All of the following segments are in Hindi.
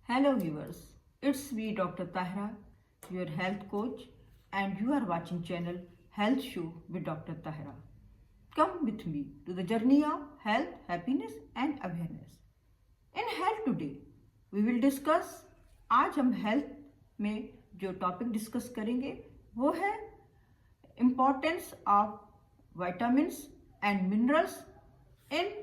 Hello viewers, it's me Dr. Tahra, your health coach, and you are watching channel Health Show with Dr. Tahra. Come with me to the journey of health, happiness and awareness. In health today, we will discuss आज हम health में जो टॉपिक डिस्कस करेंगे वो है importance of vitamins and minerals in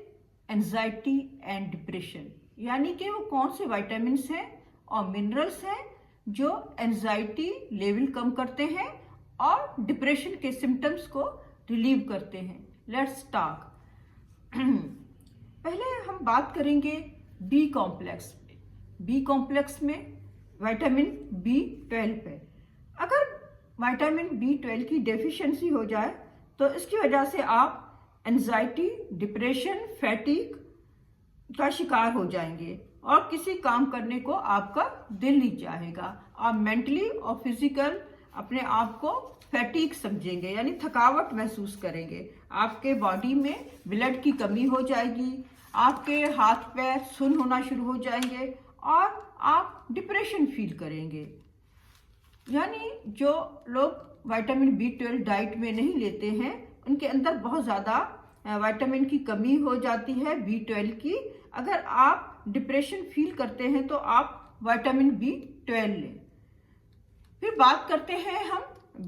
anxiety and depression, यानी कि वो कौन से विटामिन्स हैं और मिनरल्स हैं जो एंजाइटी लेवल कम करते हैं और डिप्रेशन के सिम्टम्स को रिलीव करते हैं. Let's talk. पहले हम बात करेंगे बी कॉम्प्लेक्स. बी कॉम्प्लेक्स में विटामिन B12 है. अगर विटामिन B12 की डेफिशिएंसी हो जाए तो इसकी वजह से आप एंजाइटी, डिप्रेशन, फैटिग का शिकार हो जाएंगे और किसी काम करने को आपका दिल नहीं चाहेगा. आप मेंटली और फिजिकल अपने आप को फैटिग समझेंगे, यानी थकावट महसूस करेंगे. आपके बॉडी में ब्लड की कमी हो जाएगी, आपके हाथ पैर सुन्न होना शुरू हो जाएंगे और आप डिप्रेशन फील करेंगे. यानी जो लोग विटामिन B12 डाइट में नहीं लेते हैं उनके अंदर बहुत ज़्यादा विटामिन की कमी हो जाती है B12 की. अगर आप डिप्रेशन फील करते हैं तो आप विटामिन B12 लें. फिर बात करते हैं हम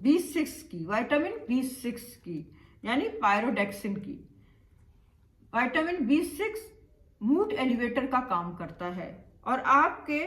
B6 की, विटामिन B6 की, यानी पायरोडेक्सिन की. विटामिन B6 मूड एलिवेटर का काम करता है और आपके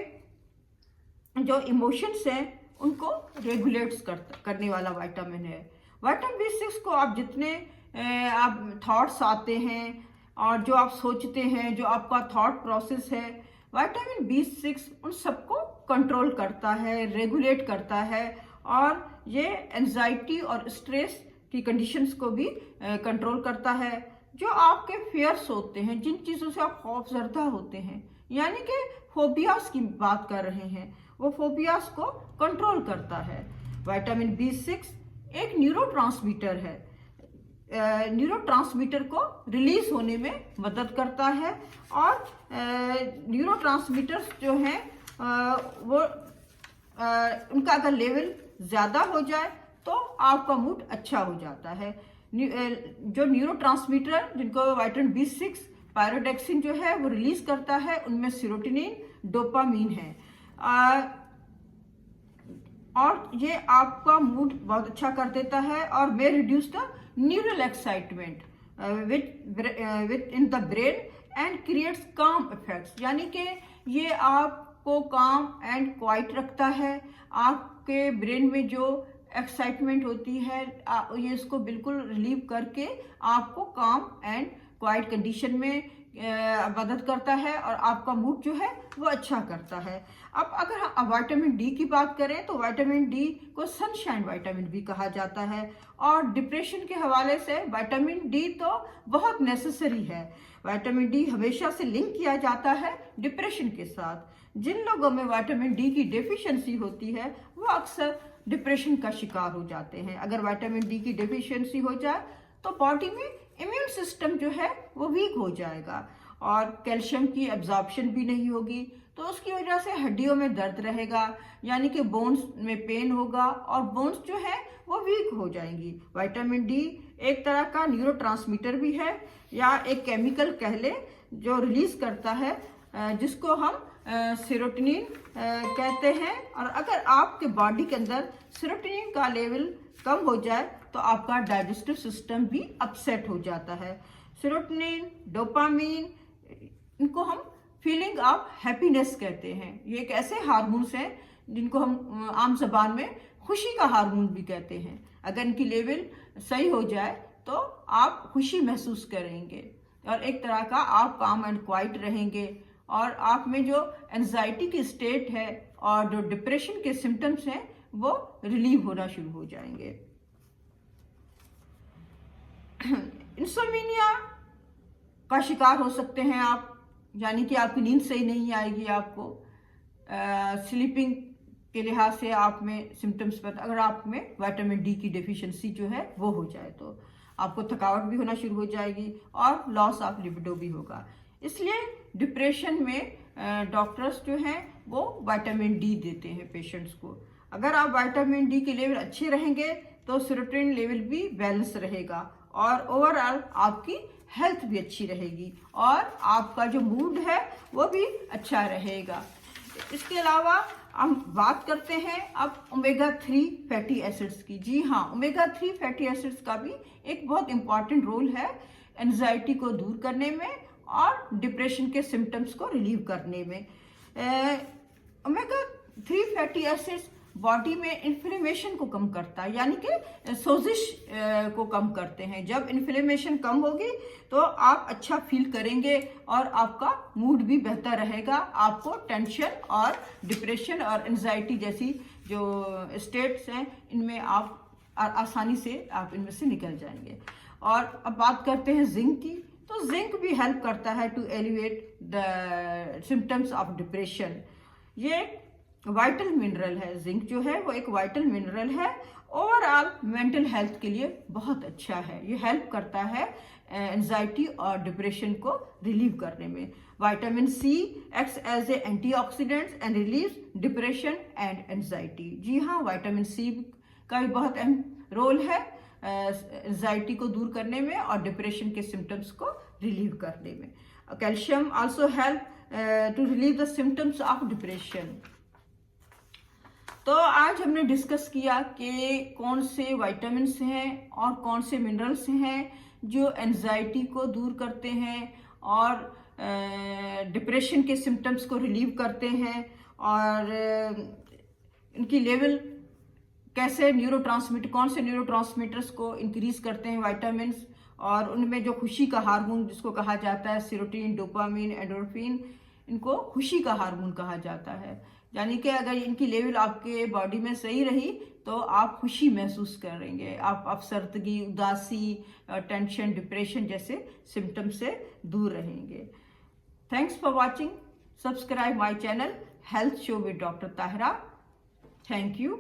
जो इमोशंस हैं उनको रेगुलेट्स करने वाला विटामिन है. विटामिन B6 को आप जितने आप थॉट्स आते हैं और जो आप सोचते हैं, जो आपका थॉट प्रोसेस है, विटामिन B6 उन सबको कंट्रोल करता है, रेगुलेट करता है और ये एंजाइटी और स्ट्रेस की कंडीशंस को भी कंट्रोल करता है. जो आपके फियर्स होते हैं, जिन चीज़ों से आप खौफजदा होते हैं, यानी कि फोबियास की बात कर रहे हैं, वो फोबियास को कंट्रोल करता है. विटामिन B6 एक न्यूरोट्रांसमीटर है. न्यूरोट्रांसमीटर को रिलीज होने में मदद करता है और न्यूरोट्रांसमीटर्स जो हैं वो उनका अगर लेवल ज़्यादा हो जाए तो आपका मूड अच्छा हो जाता है. जो न्यूरोट्रांसमीटर जिनको विटामिन B6 पायरोडेक्सिन जो है वो रिलीज करता है, उनमें सेरोटोनिन, डोपामीन है और ये आपका मूड बहुत अच्छा कर देता है और मे reduce the neural excitement with in the brain and creates काम इफेक्ट्स, यानी कि ये आपको काम एंड क्वाइट रखता है. आपके ब्रेन में जो एक्साइटमेंट होती है ये इसको बिल्कुल रिलीव करके आपको काम एंड क्वाइट कंडीशन में मदद करता है और आपका मूड जो है वो अच्छा करता है. अब अगर हम विटामिन D की बात करें तो विटामिन D को सनशाइन विटामिन भी कहा जाता है और डिप्रेशन के हवाले से विटामिन D तो बहुत नेसेसरी है. विटामिन D हमेशा से लिंक किया जाता है डिप्रेशन के साथ. जिन लोगों में विटामिन D की डेफिशिएंसी होती है वो अक्सर डिप्रेशन का शिकार हो जाते हैं. अगर विटामिन D की डेफिशिएंसी हो जाए तो बॉडी में इम्यून सिस्टम जो है वो वीक हो जाएगा और कैल्शियम की एब्जॉर्प्शन भी नहीं होगी, तो उसकी वजह से हड्डियों में दर्द रहेगा, यानी कि बोन्स में पेन होगा और बोन्स जो है वो वीक हो जाएंगी. विटामिन D एक तरह का न्यूरोट्रांसमीटर भी है या एक केमिकल कह ले जो रिलीज करता है जिसको हम सेरोटोनिन कहते हैं. और अगर आपके बॉडी के अंदर सेरोटोनिन का लेवल कम हो जाए तो आपका डाइजेस्टिव सिस्टम भी अपसेट हो जाता है. सेरोटोनिन, डोपामीन, इनको हम फीलिंग ऑफ हैप्पीनेस कहते हैं. ये एक ऐसे हार्मोन्स हैं जिनको हम आम जबान में खुशी का हार्मोन भी कहते हैं. अगर इनकी लेवल सही हो जाए तो आप खुशी महसूस करेंगे और एक तरह का आप काम एंड क्वाइट रहेंगे और आप में जो एंजाइटी की स्टेट है और जो डिप्रेशन के सिम्टम्स हैं वो रिलीव होना शुरू हो जाएंगे. इंसोम्निया का शिकार हो सकते हैं आप, यानी कि आपकी नींद सही नहीं आएगी. आपको स्लीपिंग के लिहाज से आप में सिम्टम्स अगर आप में विटामिन D की डेफिशिएंसी जो है वो हो जाए तो आपको थकावट भी होना शुरू हो जाएगी और लॉस ऑफ लिबिडो भी होगा. इसलिए डिप्रेशन में डॉक्टर्स जो हैं वो विटामिन डी देते हैं पेशेंट्स को। अगर आप विटामिन डी के लेवल अच्छे रहेंगे तो सेरोटोनिन लेवल भी बैलेंस रहेगा और ओवरऑल आपकी हेल्थ भी अच्छी रहेगी और आपका जो मूड है वो भी अच्छा रहेगा। इसके अलावा हम बात करते हैं अब ओमेगा 3 फैटी एसिड्स की। जी हाँ, ओमेगा 3 फैटी एसिड्स का भी एक बहुत इम्पॉर्टेंट रोल है एंजाइटी को दूर करने में और डिप्रेशन के सिम्टम्स को रिलीव करने में। ओमेगा 3 फैटी एसिड्स बॉडी में इन्फ्लेमेशन को कम करता है, यानी कि सोजिश को कम करते हैं। जब इन्फ्लेमेशन कम होगी तो आप अच्छा फील करेंगे और आपका मूड भी बेहतर रहेगा। आपको टेंशन और डिप्रेशन और एंजाइटी जैसी जो स्टेट्स हैं इनमें आप आसानी से आप इनमें से निकल जाएंगे। और अब बात करते हैं जिंक की, तो जिंक भी हेल्प करता है to elevate the symptoms of depression. ये वाइटल मिनरल है, जिंक जो है वो एक वाइटल मिनरल है। ओवरऑल मेंटल हेल्थ के लिए बहुत अच्छा है। ये हेल्प करता है एंजाइटी और डिप्रेशन को रिलीव करने में। Vitamin C acts as a antioxidants and relieves depression and anxiety. जी हाँ, विटामिन सी का भी बहुत अहम रोल है एंजाइटी को दूर करने में और डिप्रेशन के सिम्टम्स को रिलीव करने में। Calcium also help to relieve the symptoms of depression. तो आज हमने डिस्कस किया कि कौन से विटामिन्स हैं और कौन से मिनरल्स हैं जो एंजाइटी को दूर करते हैं और डिप्रेशन के सिम्टम्स को रिलीव करते हैं और इनकी लेवल कैसे कौन से न्यूरोट्रांसमीटर्स को इंक्रीज करते हैं विटामिन्स, और उनमें जो खुशी का हार्मोन जिसको कहा जाता है सेरोटोनिन, डोपामिन, एंडोर्फिन, इनको खुशी का हार्मोन कहा जाता है। यानी कि अगर इनकी लेवल आपके बॉडी में सही रही तो आप खुशी महसूस करेंगे, आप अफसरदगी, उदासी, टेंशन, डिप्रेशन जैसे सिम्टम्स से दूर रहेंगे। Thanks for watching. Subscribe my channel health show with doctor Tahira. Thank you.